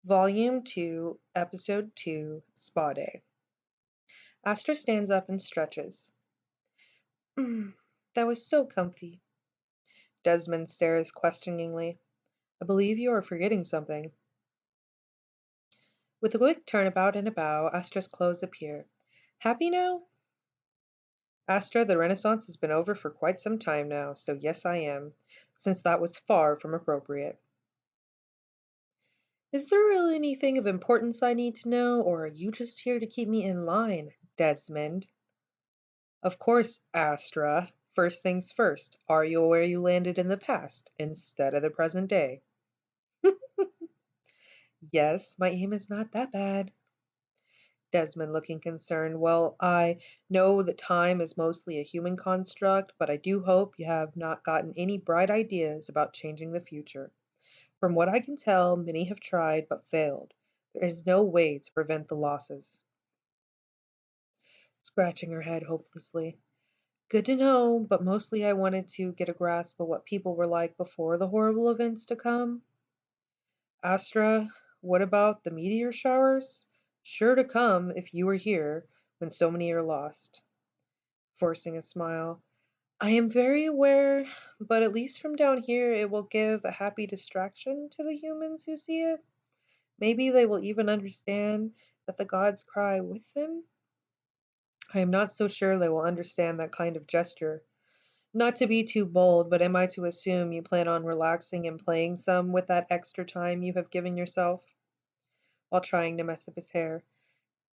Volume 2, Episode 2, Spa Day. Astra stands up and stretches. Mm, that was so comfy. Desmond stares questioningly. I believe you are forgetting something. With a quick turnabout and a bow, Astra's clothes appear. Happy now? Astra, the Renaissance has been over for quite some time now, so yes I am, since that was far from appropriate. Is there really anything of importance I need to know, or are you just here to keep me in line, Desmond? Of course, Astra. First things first, are you aware you landed in the past instead of the present day? Yes, my aim is not that bad. Desmond looking concerned. Well, I know that time is mostly a human construct, but I do hope you have not gotten any bright ideas about changing the future. From what I can tell, many have tried but failed. There is no way to prevent the losses. Scratching her head hopelessly. Good to know, but mostly I wanted to get a grasp of what people were like before the horrible events to come. Astra, what about the meteor showers? Sure to come if you were here when so many are lost. Forcing a smile. I am very aware, but at least from down here it will give a happy distraction to the humans who see it. Maybe they will even understand that the gods cry with them. I am not so sure they will understand that kind of gesture. Not to be too bold, but am I to assume you plan on relaxing and playing some with that extra time you have given yourself? While trying to mess up his hair.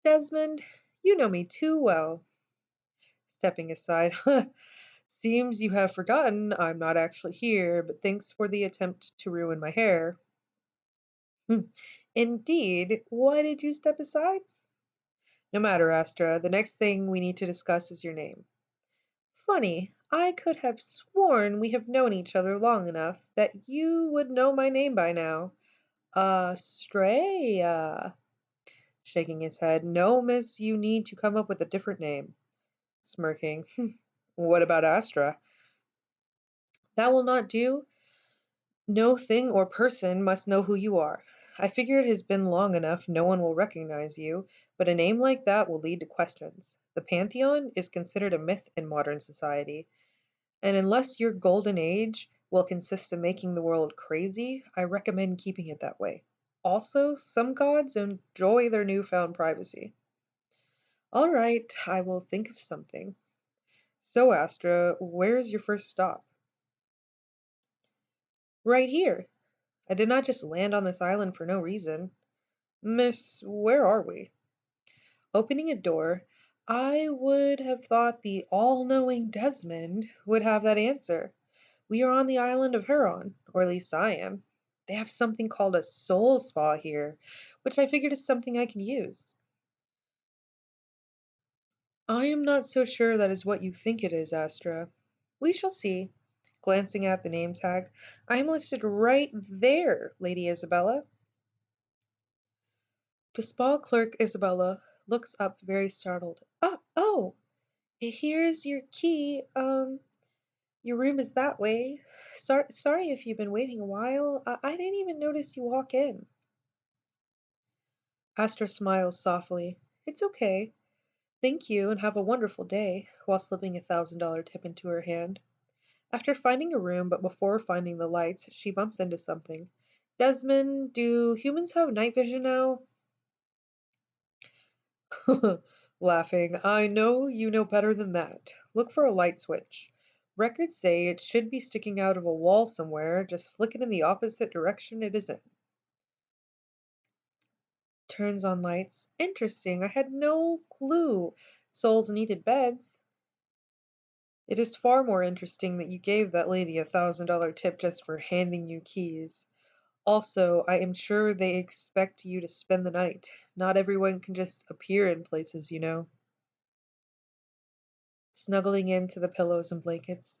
Desmond, you know me too well. Stepping aside. Seems you have forgotten I'm not actually here, but thanks for the attempt to ruin my hair. Hmm. Indeed, why did you step aside? No matter, Astra. The next thing we need to discuss is your name. Funny, I could have sworn we have known each other long enough that you would know my name by now. Astraea. Shaking his head. No, miss, you need to come up with a different name. Smirking. What about Astra? That will not do. No thing or person must know who you are. I figure it has been long enough no one will recognize you, but a name like that will lead to questions. The Pantheon is considered a myth in modern society, and unless your golden age will consist of making the world crazy, I recommend keeping it that way. Also, some gods enjoy their newfound privacy. All right, I will think of something. So, Astra, where is your first stop? Right here. I did not just land on this island for no reason. Miss, where are we? Opening a door, I would have thought the all-knowing Desmond would have that answer. We are on the island of Huron, or at least I am. They have something called a soul spa here, which I figured is something I could use. I am not so sure that is what you think it is, Astra. We shall see. Glancing at the name tag, I am listed right there, Lady Isabella. The spa clerk, Isabella, looks up very startled. Oh, here's your key. Your room is that way. Sorry if you've been waiting a while. I didn't even notice you walk in. Astra smiles softly. It's okay. Thank you and have a wonderful day, while slipping $1,000 tip into her hand. After finding a room, but before finding the lights, she bumps into something. Desmond, do humans have night vision now? Laughing, I know you know better than that. Look for a light switch. Records say it should be sticking out of a wall somewhere, just flick it in the opposite direction it is in. Turns on lights. Interesting, I had no clue souls needed beds. It is far more interesting that you gave that lady $1,000 tip just for handing you keys. Also, I am sure they expect you to spend the night. Not everyone can just appear in places, you know. Snuggling into the pillows and blankets.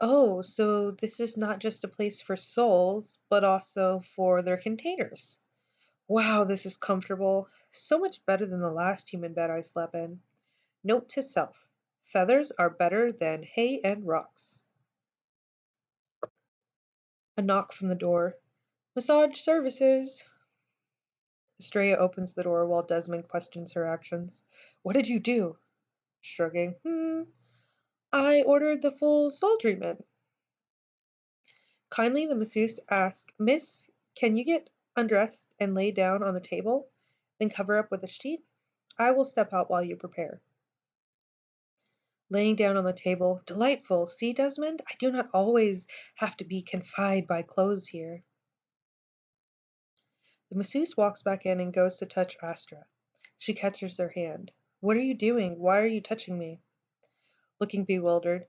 Oh, so this is not just a place for souls, but also for their containers. Wow, this is comfortable. So much better than the last human bed I slept in. Note to self. Feathers are better than hay and rocks. A knock from the door. Massage services. Astraea opens the door while Desmond questions her actions. What did you do? Shrugging. I ordered the full treatment. Kindly, the masseuse asked, Miss, can you get undressed and lay down on the table, then cover up with a sheet? I will step out while you prepare. Laying down on the table. Delightful. See, Desmond, I do not always have to be confined by clothes here. The masseuse walks back in and goes to touch Astraea. She catches her hand. What are you doing? Why are you touching me? Looking bewildered.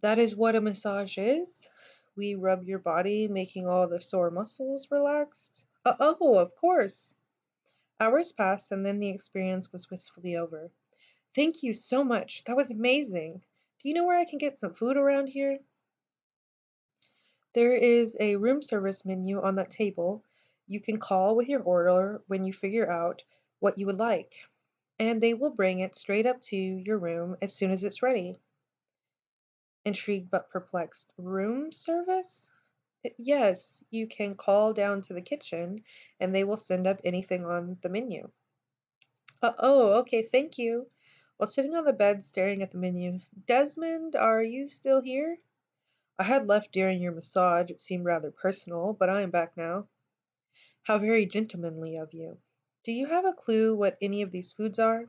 That is what a massage is? We rub your body, making all the sore muscles relaxed? Oh, of course. Hours passed, and then the experience was wistfully over. Thank you so much. That was amazing. Do you know where I can get some food around here? There is a room service menu on that table. You can call with your order when you figure out what you would like, and they will bring it straight up to your room as soon as it's ready. Intrigued but perplexed. Room service? Yes, you can call down to the kitchen and they will send up anything on the menu. Okay, thank you. While sitting on the bed staring at the menu, Desmond, are you still here? I had left during your massage. It seemed rather personal, but I am back now. How very gentlemanly of you. Do you have a clue what any of these foods are?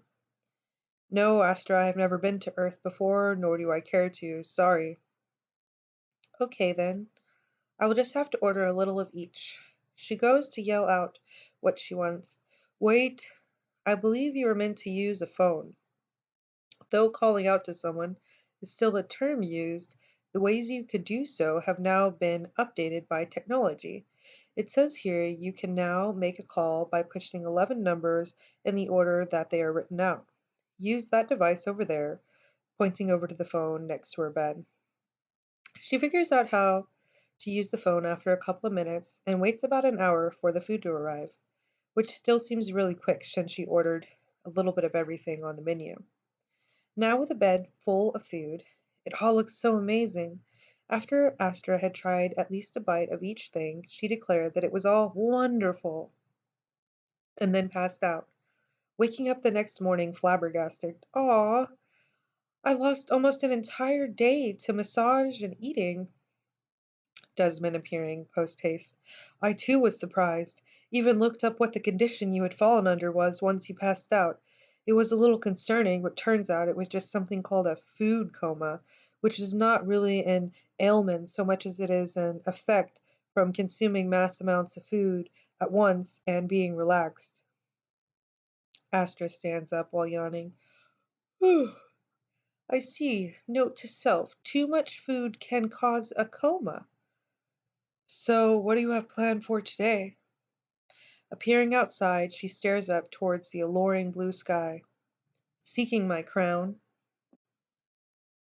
No, Astra, I have never been to Earth before, nor do I care to. Sorry. Okay then. I will just have to order a little of each. She goes to yell out what she wants. Wait, I believe you are meant to use a phone. Though calling out to someone is still the term used, the ways you could do so have now been updated by technology. It says here you can now make a call by pushing 11 numbers in the order that they are written out. Use that device over there, pointing over to the phone next to her bed. She figures out how to use the phone after a couple of minutes and waits about an hour for the food to arrive, which still seems really quick since she ordered a little bit of everything on the menu. Now with a bed full of food, it all looks so amazing. After Astra had tried at least a bite of each thing, she declared that it was all wonderful and then passed out, waking up the next morning flabbergasted. Aw, I lost almost an entire day to massage and eating. Desmond appearing post haste. I too was surprised. Even looked up what the condition you had fallen under was once you passed out. It was a little concerning, but turns out it was just something called a food coma, which is not really an ailment so much as it is an effect from consuming mass amounts of food at once and being relaxed. Astra stands up while yawning. Whew, I see. Note to self. Too much food can cause a coma. So, what do you have planned for today? Appearing outside, she stares up towards the alluring blue sky. Seeking my crown.